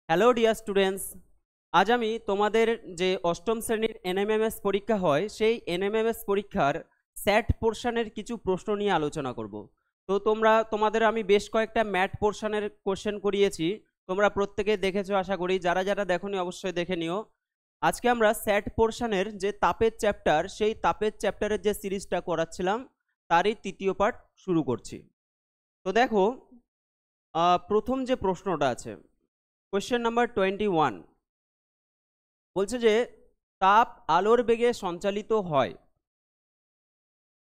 Hello dear students, আজ আমি তোমাদের যে অষ্টম শ্রেণীর এনএমএমএস পরীক্ষা হয় সেই এনএমএমএস পরীক্ষার স্যাট পোর্শনের কিছু প্রশ্ন নিয়ে আলোচনা করব। তো তোমাদের আমি বেশ কয়েকটা ম্যাট পোর্শনের কোশ্চেন করিয়েছি, তোমরা প্রত্যেকে দেখেছো আশা করি। যারা যারা দেখোনি অবশ্যই দেখে নিও। আজকে আমরা স্যাট পোর্শনের যে তাপের চ্যাপ্টার, সেই তাপের চ্যাপ্টারের যে সিরিজটা করাচ্ছিলাম তারই তৃতীয় পার্ট শুরু করছি। তো দেখো, প্রথম যে প্রশ্নটা আছে, কোয়েশ্চেন নাম্বার 21, বলছে যে তাপ আলোর বেগে সঞ্চালিত হয়।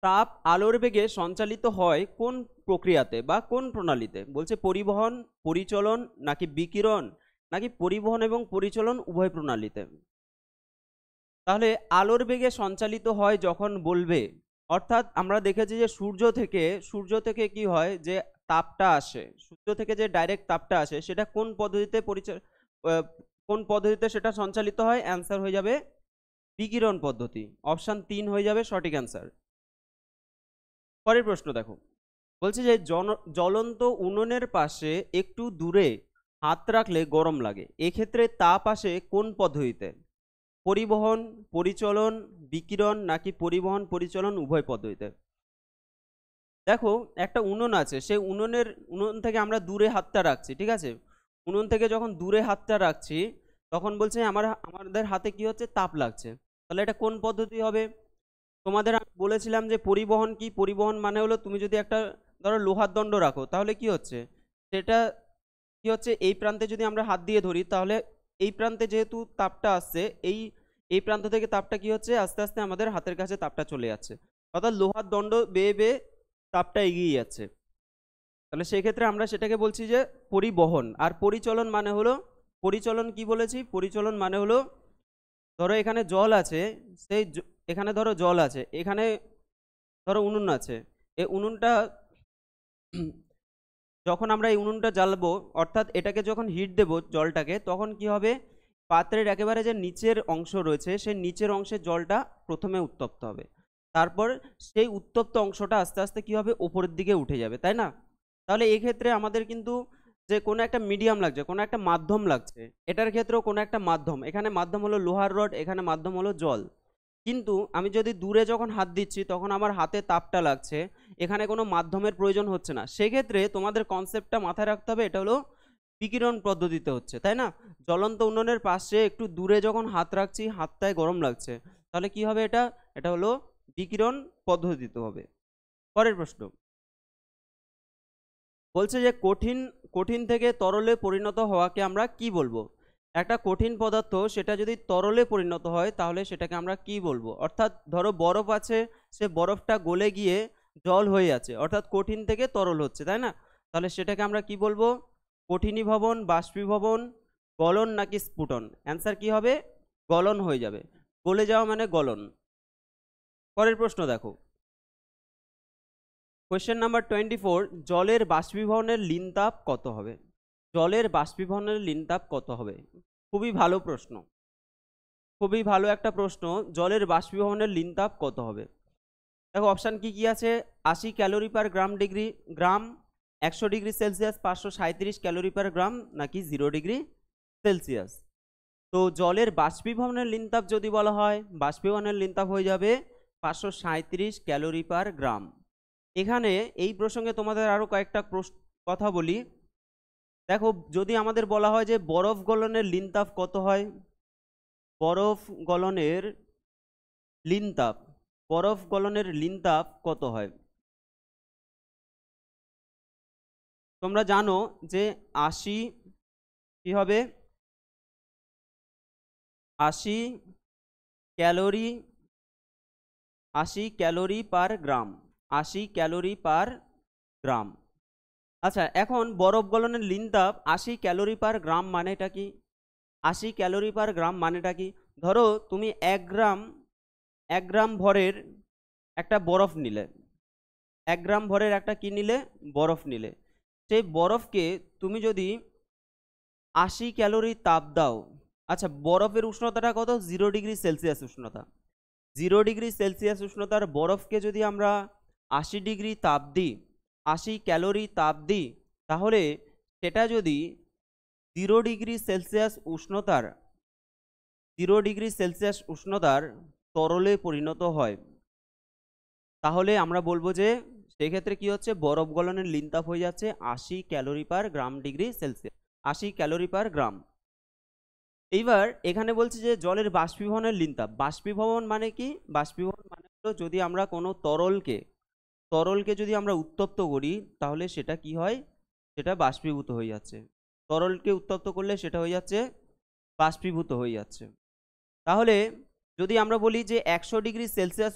তাপ আলোর বেগে সঞ্চালিত হয় কোন প্রক্রিয়াতে বা কোন প্রণালীতে? বলছে পরিবহন, পরিচলন, নাকি বিকিরণ, নাকি পরিবহন এবং পরিচলন উভয় প্রণালীতে। তাহলে আলোর বেগে সঞ্চালিত হয় যখন বলবে, অর্থাৎ আমরা দেখেছি যে সূর্য থেকে কি হয়, যে তাপটা আসে, সূর্য থেকে যে ডাইরেক্ট তাপটা আসে সেটা কোন পদ্ধতিতে সেটা সঞ্চালিত হয়? অ্যান্সার হয়ে যাবে বিকিরণ পদ্ধতি। অপশন 3 হয়ে যাবে সঠিক অ্যান্সার। পরের প্রশ্ন দেখো, বলছে যে জ্বলন্ত উনুনের পাশে একটু দূরে হাত রাখলে গরম লাগে, এক্ষেত্রে তাপ আসে কোন পদ্ধতিতে? পরিবহন, পরিচলন, বিকিরণ, নাকি পরিবহন পরিচলন উভয় পদ্ধতিতে। দেখো, একটা উনুন আছে, সেই উনুন থেকে আমরা দূরে হাতটা রাখছি, ঠিক আছে? উনুন থেকে যখন দূরে হাতটা রাখছি তখন বলছে আমাদের হাতে কি হচ্ছে, তাপ লাগছে। তাহলে এটা কোন পদ্ধতি হবে? তোমাদের আমি বলেছিলাম যে পরিবহন কি, পরিবহন মানে হলো তুমি যদি একটা ধরো লোহার দণ্ড রাখো তাহলে কি হচ্ছে, সেটা কি হচ্ছে, এই প্রান্তে যদি আমরা হাত দিয়ে ধরি তাহলে এই প্রান্তে যেহেতু তাপটা আসছে, এই এই প্রান্ত থেকে তাপটা কি হচ্ছে, আস্তে আস্তে আমাদের হাতের কাছে তাপটা চলে যাচ্ছে, অর্থাৎ লোহার দণ্ড বেয়ে বেয়ে তাপটা এগিয়ে যাচ্ছে। তাহলে সেই ক্ষেত্রে আমরা সেটাকে বলছি যে পরিবহন। আর পরিচলন মানে হলো, পরিচলন কি বলেছি, পরিচলন মানে হলো ধরো এখানে জল আছে, এখানে ধরো জল আছে, এখানে ধরো উনুন আছে, এই উনুনটা যখন আমরা এই উনুনটা জ্বালবো, অর্থাৎ এটাকে যখন হিট দেব জলটাকে, তখন কি হবে, পাত্রের একেবারে যে নিচের অংশ রয়েছে সেই নিচের অংশের জলটা প্রথমে উত্তপ্ত হবে, তারপর সেই উত্তপ্ত অংশটা আস্তে আস্তে কি হবে, ওপরের দিকে উঠে যাবে, তাই না? তাহলে এই ক্ষেত্রে আমাদের কিন্তু যে কোনো একটা মিডিয়াম লাগছে, কোনো একটা মাধ্যম লাগছে, এটার ক্ষেত্রেও কোনো একটা মাধ্যম, এখানে মাধ্যম হলো লোহার রড, এখানে মাধ্যম হলো জল। কিন্তু আমি যদি দূরে যখন হাত দিচ্ছি তখন আমার হাতে তাপটা লাগছে, এখানে কোনো মাধ্যমের প্রয়োজন হচ্ছে না। সেক্ষেত্রে তোমাদের কনসেপ্টটা মাথায় রাখতে হবে, এটা হলো বিকিরণ পদ্ধতিতে হচ্ছে, তাই না? জ্বলন্ত উনুনের পাশে একটু দূরে যখন হাত রাখছি, হাতটায় গরম লাগছে, তাহলে কি হবে, এটা এটা হলো বিকিরণ পদ্ধতিতে হবে। পরের প্রশ্ন বলছে যে কঠিন কঠিন থেকে তরলে পরিণত হওয়াকে আমরা কি বলবো? একটা কঠিন পদার্থ সেটা যদি তরলে পরিণত হয় তাহলে সেটাকে আমরা কি বলবো? অর্থাৎ ধরো বরফ আছে, সে বরফটা গলে গিয়ে জল হয়ে যাচ্ছে, অর্থাৎ কঠিন থেকে তরল হচ্ছে, তাই না? তাহলে সেটাকে আমরা কি বলবো? কঠিনীভবন, বাষ্পীভবন, গলন, নাকি স্ফুটন? অ্যান্সার কি হবে? গলন হয়ে যাবে। গলে যাওয়া মানে গলন। পরের প্রশ্ন দেখো, কোয়েশ্চেন নাম্বার 24, জলের বাষ্পীভবনের লিন তাপ কত হবে? জলের বাষ্পীভবনের লিন তাপ কত হবে? খুবই ভালো প্রশ্ন, খুবই ভালো একটা প্রশ্ন। জলের বাষ্পীভবনের লিন তাপ কত হবে? দেখো অপশান কি কি আছে, 80 ক্যালোরি পার গ্রাম, 100 ডিগ্রি সেলসিয়াস, 537 ক্যালোরি পার গ্রাম, নাকি 0 ডিগ্রি সেলসিয়াস। তো জলের বাষ্পীভবনের লিন তাপ যদি বলা হয়, বাষ্পীভবনের লিন তাপ হয়ে যাবে 537 ক্যালোরি পার গ্রাম। এখানে এই প্রসঙ্গে তোমাদের আরো কয়েকটা কথা বলি। দেখো, যদি আমাদের বলা হয় যে বরফ গলনের লিন তাপ কত হয়, বরফ গলনের লিন তাপ, বরফ গলনের লিন তাপ কত হয়? তোমরা জানো যে 80 কি হবে, 80 ক্যালোরি, 80 ক্যালোরি পার গ্রাম, 80 ক্যালোরি পার গ্রাম। আচ্ছা, এখন বরফ গলনের লিন তাপ 80 ক্যালোরি পার গ্রাম মানেটা কি? 80 ক্যালোরি পার গ্রাম মানেটা কি? ধরো তুমি 1 গ্রাম ভরের একটা বরফ নিলে, 1 গ্রাম ভরের একটা কি নিলে, বরফ নিলে, সেই বরফকে তুমি যদি 80 ক্যালোরি তাপ দাও, আচ্ছা বরফের উষ্ণতাটা কত, 0 ডিগ্রি সেলসিয়াস উষ্ণতা, 0 ডিগ্রি সেলসিয়াস উষ্ণতার বরফকে যদি আমরা 80 ডিগ্রি তাপ দিই, 80 ক্যালোরি তাপ দিই, তাহলে সেটা যদি 0 ডিগ্রি সেলসিয়াস উষ্ণতার তরলে পরিণত হয়, তাহলে আমরা বলবো যে সেক্ষেত্রে কি হচ্ছে, বরফ গলনের লিনতাপ হয়ে যাচ্ছে 80 calorie per gram degree Celsius, 80 calorie per gram. এইবার এখানে বলছে যে জলের বাষ্পীভবনের লিনতাপ। বাষ্পীভবন মানে কি? বাষ্পীভবন মানে হলো যদি আমরা কোনো তরলকে যদি আমরা উত্তপ্ত করি তাহলে সেটা কি হয়, সেটা বাষ্পীভূত হয়ে যাচ্ছে। তরলকে উত্তপ্ত করলে সেটা হয়ে যাচ্ছে বাষ্পীভূত হয়ে যাচ্ছে। তাহলে যদি আমরা বলি যে 100 ডিগ্রি সেলসিয়াস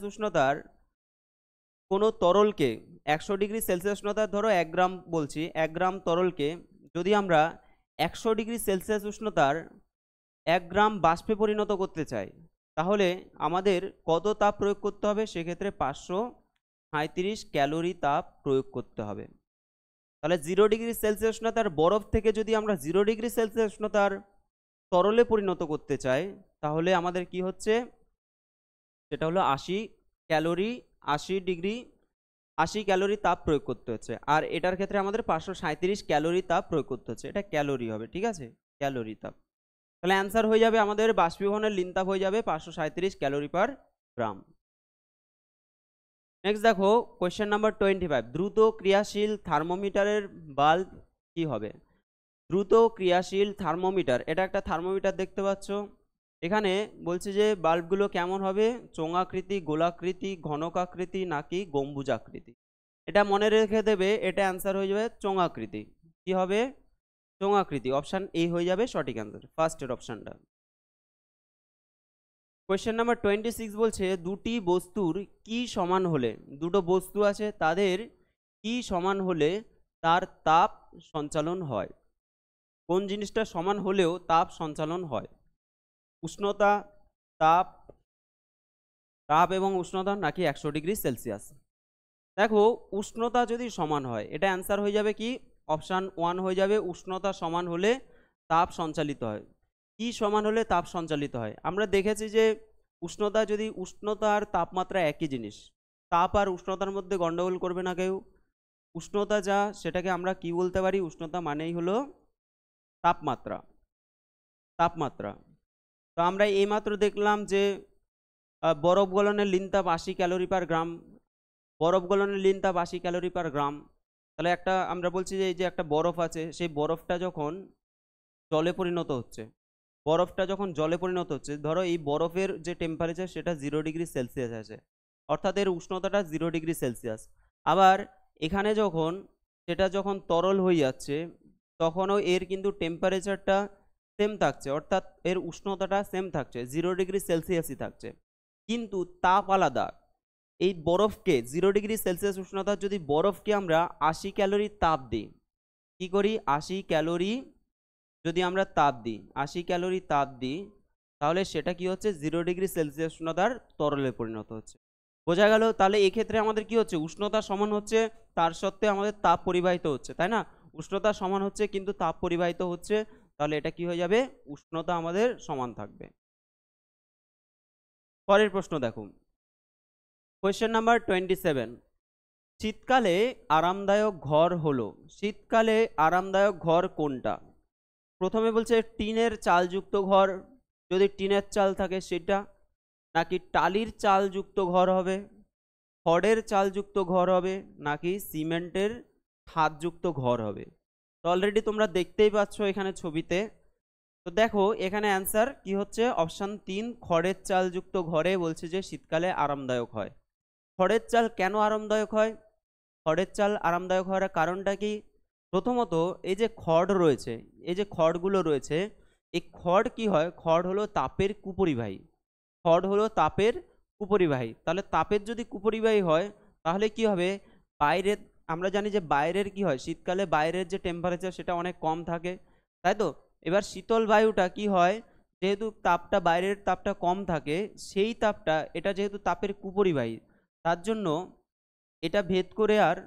উষ্ণতার কোনো তরলকে, 100 ডিগ্রি সেলসিয়াস উষ্ণতার ধরো 1 গ্রাম বলছি, 1 গ্রাম তরলকে যদি আমরা 100 ডিগ্রি সেলসিয়াস উষ্ণতার 1 গ্রাম বাষ্পে পরিণত করতে চাই, তাহলে আমাদের কত তাপ প্রয়োগ করতে হবে? সেক্ষেত্রে 537 ক্যালোরি তাপ প্রয়োগ করতে হবে। তাহলে 0 ডিগ্রি সেলসিয়াস উষ্ণতার বরফ থেকে যদি আমরা 0 ডিগ্রি সেলসিয়াস উষ্ণতার তরলে পরিণত করতে চাই, তাহলে আমাদের কি হচ্ছে, সেটা হলো 80 ক্যালোরি তাপ প্রয়োগ করতে হচ্ছে। আর এটার ক্ষেত্রে আমাদের 537 ক্যালোরি তাপ প্রয়োগ করতে হচ্ছে, এটা ক্যালোরি হবে, ঠিক আছে, ক্যালোরি তাপ। তাহলে অ্যান্সার হয়ে যাবে আমাদের বাষ্পীভবনের লিনতাপ হয়ে যাবে 537 ক্যালোরি পার গ্রাম। নেক্সট দেখো কোয়েশ্চেন নাম্বার 25, দ্রুত ক্রিয়াশীল থার্মোমিটারের বাল্ব কি হবে? দ্রুত ক্রিয়াশীল থার্মোমিটার, এটা একটা থার্মোমিটার দেখতে পাচ্ছ। এখানে বলছে যে বাল্বগুলো কেমন হবে, চোঙাকৃতি, গোলাকৃতি, ঘনকাকৃতি নাকি গম্বুজাকৃতি। এটা মনে রেখে দেবে, এটা অ্যান্সার হয়ে যাবে চোঙাকৃতি। কি হবে? চোঙাকৃতি। অপশান এ হয়ে যাবে সঠিক অ্যান্সার, ফার্স্টের অপশানটা। কোয়েশ্চেন নাম্বার 26 বলছে দুটি বস্তুর কি সমান হলে, দুটো বস্তু আছে তাদের কি সমান হলে তার তাপ সঞ্চালন হয়? কোন জিনিসটা সমান হলেও তাপ সঞ্চালন হয়? উষ্ণতা, তাপ এবং উষ্ণতা নাকি 100 ডিগ্রি সেলসিয়াস? দেখো উষ্ণতা যদি সমান হয়, এটা অ্যান্সার হয়ে যাবে কি, অপশান 1 হয়ে যাবে, উষ্ণতা সমান হলে তাপ সঞ্চালিত হয়। কি সমান হলে তাপ সঞ্চালিত হয়? আমরা দেখেছি যে উষ্ণতা আর তাপমাত্রা একই জিনিস, তাপ আর উষ্ণতার মধ্যে গন্ডগোল করবে না কেউ। উষ্ণতা যা, সেটাকে আমরা কি বলতে পারি, উষ্ণতা মানেই হলো তাপমাত্রা। তো আমরা এইমাত্র দেখলাম যে বরফ গলনের লিনতাপ 80 ক্যালোরি পার গ্রাম, বরফ গলনের লিনতাপ 80 ক্যালোরি পার গ্রাম। তাহলে আমরা বলছি যে এই যে একটা বরফ আছে, সেই বরফটা যখন জলে পরিণত হচ্ছে, ধরো এই বরফের যে টেম্পারেচার সেটা 0 ডিগ্রি সেলসিয়াস আছে, অর্থাৎ এর উষ্ণতাটা 0 ডিগ্রি সেলসিয়াস। আবার এখানে সেটা যখন তরল হয়ে যাচ্ছে তখনও এর কিন্তু টেম্পারেচারটা সেম থাকছে, অর্থাৎ এর উষ্ণতাটা সেম থাকছে, 0 ডিগ্রি সেলসিয়াসই থাকছে, কিন্তু তাপ আলাদা। এই বরফকে 0 ডিগ্রি সেলসিয়াস উষ্ণতার যদি বরফকে আমরা 80 ক্যালোরি তাপ দিই, কি করি, 80 ক্যালোরি যদি আমরা তাপ দিই, 80 ক্যালোরি তাপ দিই, তাহলে সেটা কি হচ্ছে, 0 ডিগ্রি সেলসিয়াস উষ্ণতার তরলে পরিণত হচ্ছে। বোঝা গেল? তাহলে এক্ষেত্রে আমাদের কি হচ্ছে, উষ্ণতা সমান হচ্ছে, তার সত্ত্বেও আমাদের তাপ পরিবাহিত হচ্ছে, তাই না? উষ্ণতা সমান হচ্ছে কিন্তু তাপ পরিবাহিত হচ্ছে, তাহলে এটা কি হয়ে যাবে, উষ্ণতা আমাদের সমান থাকবে। পরের প্রশ্ন দেখো, কোয়েশ্চেন নাম্বার 27, শীতকালে আরামদায়ক ঘর হলো, শীতকালে আরামদায়ক ঘর কোনটা? প্রথমে বলছে টিনের চালযুক্ত ঘর, যদি টিনের চাল থাকে সেটা, নাকি টালির চালযুক্ত ঘর হবে, খড়ের চালযুক্ত ঘর হবে, নাকি সিমেন্টের ছাদযুক্ত ঘর হবে। তো অলরেডি তোমরা দেখতেই পাচ্ছ এখানে ছবিতে। তো দেখো এখানে অ্যান্সার কি হচ্ছে, অপশান 3, খড়ের চালযুক্ত ঘরে বলছে যে শীতকালে আরামদায়ক হয়। খড়ের চাল কেন আরামদায়ক হয়? খড়ের চাল আরামদায়ক হওয়ার কারণটা কি? প্রথমত এই যে খড় রয়েছে, এই যে খড়গুলো রয়েছে, এই খড় কি হয়, খড় হলো তাপের কুপরিবাহী, তাহলে তাপের যদি কুপরিবাহী হয় তাহলে কি হবে, বাইরের, আমরা জানি যে বাইরের কি হয়, শীতকালে বাইরের যে টেম্পারেচার সেটা অনেক কম থাকে, তাই তো? এবার শীতল বায়ুটা কি হয়, যেহেতু বাইরের তাপটা কম থাকে, সেই তাপটা, এটা যেহেতু তাপের কুপরিবাহী, তার জন্য এটা ভেদ করে আর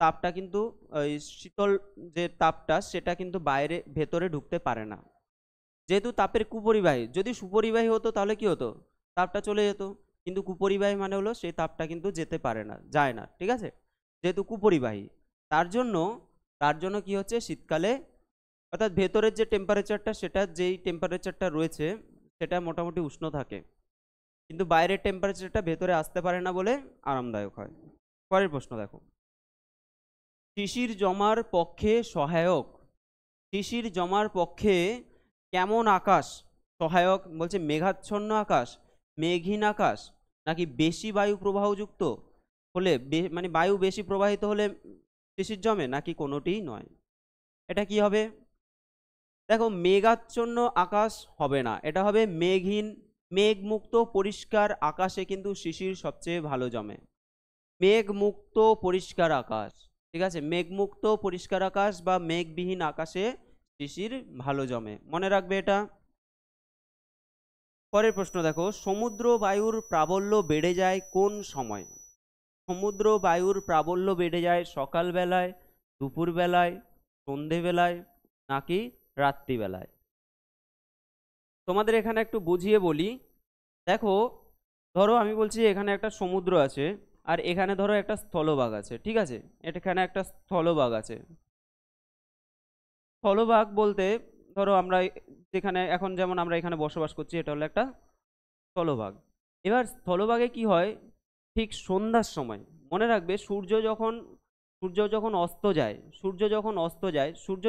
তাপটা কিন্তু ওই শীতল যে তাপটা সেটা কিন্তু ভেতরে ঢুকতে পারে না, যেহেতু তাপের কুপরিবাহী। যদি সুপরিবাহী হতো তাহলে কি হতো, তাপটা চলে যেত, কিন্তু কুপরিবাহী মানে হলো সেই তাপটা কিন্তু যেতে পারে না, যায় না, ঠিক আছে, যেহেতু কুপরিবাহী। তার জন্য কি হচ্ছে, শীতকালে অর্থাৎ ভেতরের যে টেম্পারেচারটা, সেটা যেই টেম্পারেচারটা রয়েছে সেটা মোটামুটি উষ্ণ থাকে, কিন্তু বাইরের টেম্পারেচারটা ভেতরে আসতে পারে না বলে আরামদায়ক হয়। পরের প্রশ্ন দেখো, শিশির জমার পক্ষে সহায়ক, শিশির জমার পক্ষে কেমন আকাশ সহায়ক? বলছে মেঘাচ্ছন্ন আকাশ, মেঘহীন আকাশ, নাকি বেশি বায়ু প্রবাহযুক্ত হলে মানে বায়ু বেশি প্রবাহিত হলে শিশির জমে, নাকি কোনোটিই নয়? এটা কি হবে? দেখো, মেঘাচ্ছন্ন আকাশ হবে না, এটা হবে মেঘহীন, মেঘমুক্ত পরিষ্কার আকাশে কিন্তু শিশির সবচেয়ে ভালো জমে। মেঘমুক্ত পরিষ্কার আকাশ, ঠিক আছে, মেঘমুক্ত পরিষ্কার আকাশ বা মেঘবিহীন আকাশে শিশির ভালো জমে, মনে রাখবে এটা। পরের প্রশ্ন দেখো, সমুদ্র বায়ুর প্রাবল্য বেড়ে যায় কোন সময়? সমুদ্র বায়ুর প্রাবল্য বেড়ে যায় সকালবেলায়, দুপুরবেলায়, সন্ধেবেলায়, নাকি রাত্রিবেলায়? তোমাদের এখানে একটু বুঝিয়ে বলি। দেখো, ধরো আমি বলছি এখানে একটা সমুদ্র আছে, আর এখানে ধরো একটা স্থলভাগ আছে, ঠিক আছে, এখানে একটা স্থলভাগ আছে। স্থলভাগ বলতে ধরো আমরা যেখানে এখন যেমন আমরা এখানে বসবাস করছি, এটা হলো একটা স্থলভাগ। এবার স্থলভাগে কি হয়, ঠিক সন্ধ্যার সময়, মনে রাখবে সূর্য যখন অস্ত যায়, সূর্য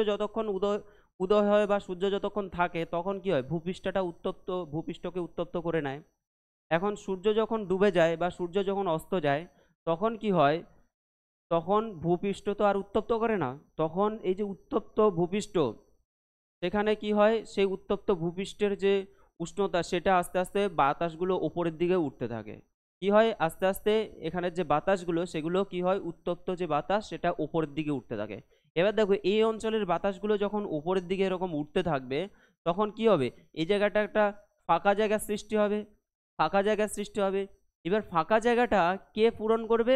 যতক্ষণ উদয় হয় বা সূর্য যতক্ষণ থাকে, তখন কি হয়, ভূপৃষ্ঠকে উত্তপ্ত করে নেয়। এখন সূর্য যখন ডুবে যায় বা সূর্য যখন অস্ত যায়, তখন কি হয়, তখন ভূপৃষ্ঠ তো আর উত্তপ্ত করে না, তখন এই যে উত্তপ্ত ভূপৃষ্ঠ, সেখানে কি হয়, সেই উত্তপ্ত ভূপৃষ্ঠের যে উষ্ণতা, সেটা আস্তে আস্তে বাতাসগুলো উপরের দিকে উঠতে থাকে। কি হয়, আস্তে আস্তে এখানের যে বাতাসগুলো, সেগুলো কি হয়, উত্তপ্ত যে বাতাস সেটা উপরের দিকে উঠতে থাকে। এবার দেখো, এই অঞ্চলের বাতাসগুলো যখন উপরের দিকে এরকম উঠতে থাকবে, তখন কি হবে, এই জায়গাটা একটা ফাঁকা জায়গার সৃষ্টি হবে, এবার ফাঁকা জায়গাটা কে পূরণ করবে?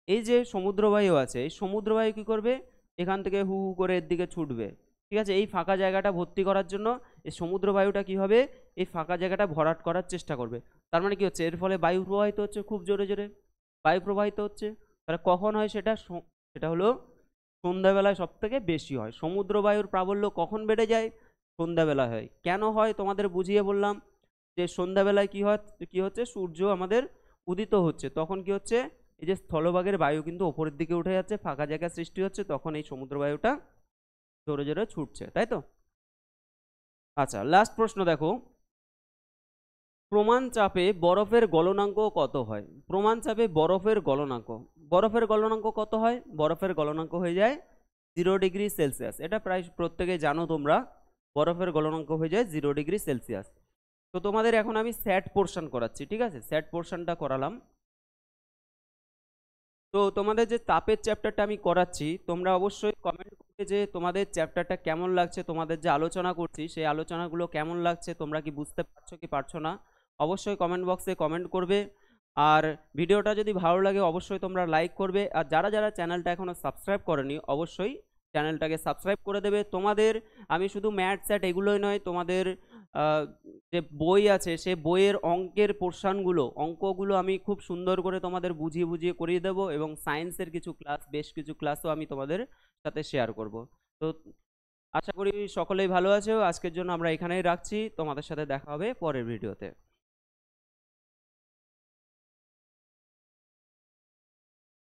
এই যে সমুদ্রবায়ু আছে, এই সমুদ্রবায়ু কি করবে, এখান থেকে হু হু করে এর দিকে ছুটবে, ঠিক আছে। এই ফাঁকা জায়গাটা ভর্তি করার জন্য এই সমুদ্র বায়ুটা কি হবে, এই ফাঁকা জায়গাটা ভরাট করার চেষ্টা করবে। তার মানে কি হচ্ছে, এর ফলে বায়ু প্রবাহিত হচ্ছে, খুব জোরে জোরে বায়ু প্রবাহিত হচ্ছে। তাহলে কখন হয় সেটা? সেটা হলো সন্ধ্যাবেলায় সব থেকে বেশি হয়। সমুদ্র বায়ুর প্রাবল্য কখন বেড়ে যায়? সন্ধ্যাবেলায় হয়। কেন হয় তোমাদের বুঝিয়ে বললাম, যে সন্ধ্যাবেলায় কি হচ্ছে, সূর্য আমাদের উদিত হচ্ছে, তখন কি হচ্ছে, এই যে স্থলভাগের বায়ু কিন্তু ওপরের দিকে উঠে যাচ্ছে, ফাঁকা জায়গা সৃষ্টি হচ্ছে, তখন এই সমুদ্র বায়ুটা জোরে জোরে ছুটছে, তাই তো? আচ্ছা, লাস্ট প্রশ্ন দেখো, প্রমাণ চাপে বরফের গলনাঙ্ক কত হয়? প্রমাণ চাপে বরফের গলনাঙ্ক কত হয়? বরফের গলনাঙ্ক হয়ে যায় 0°C। এটা প্রায় প্রত্যেকেই জানো তোমরা, বরফের গলনাঙ্ক হয়ে যায় 0°C। তো তোমাদের এখন আমি স্যাট পোর্শন করাচ্ছি, ঠিক আছে, স্যাট পোর্শনটা করালাম। তো তোমাদের যে তাপের চ্যাপ্টারটা আমি করাচ্ছি, তোমরা অবশ্যই কমেন্ট করবে যে তোমাদের চ্যাপ্টারটা কেমন লাগছে, তোমাদের যে আলোচনা করছি সেই আলোচনাগুলো কেমন লাগছে, তোমরা কি বুঝতে পারছো কি পারছো না, অবশ্যই কমেন্ট বক্সে কমেন্ট করবে। আর ভিডিওটা যদি ভালো লাগে অবশ্যই তোমরা লাইক করবে, আর যারা যারা চ্যানেলটা এখনো সাবস্ক্রাইব করনি অবশ্যই চ্যানেলটাকে সাবস্ক্রাইব করে দেবে। তোমাদের আমি শুধু ম্যাথ স্যাট এগুলোই নয়, তোমাদের যে বই আছে সে বইয়ের অঙ্কগুলো আমি খুব সুন্দর করে তোমাদের বুঝিয়ে বুঝিয়ে করিয়ে দেবো, এবং সায়েন্সের বেশ কিছু ক্লাসও আমি তোমাদের সাথে শেয়ার করব। তো আশা করি সকলেই ভালো আছো। আজকের জন্য আমরা এখানেই রাখছি, তোমাদের সাথে দেখা হবে পরের ভিডিওতে।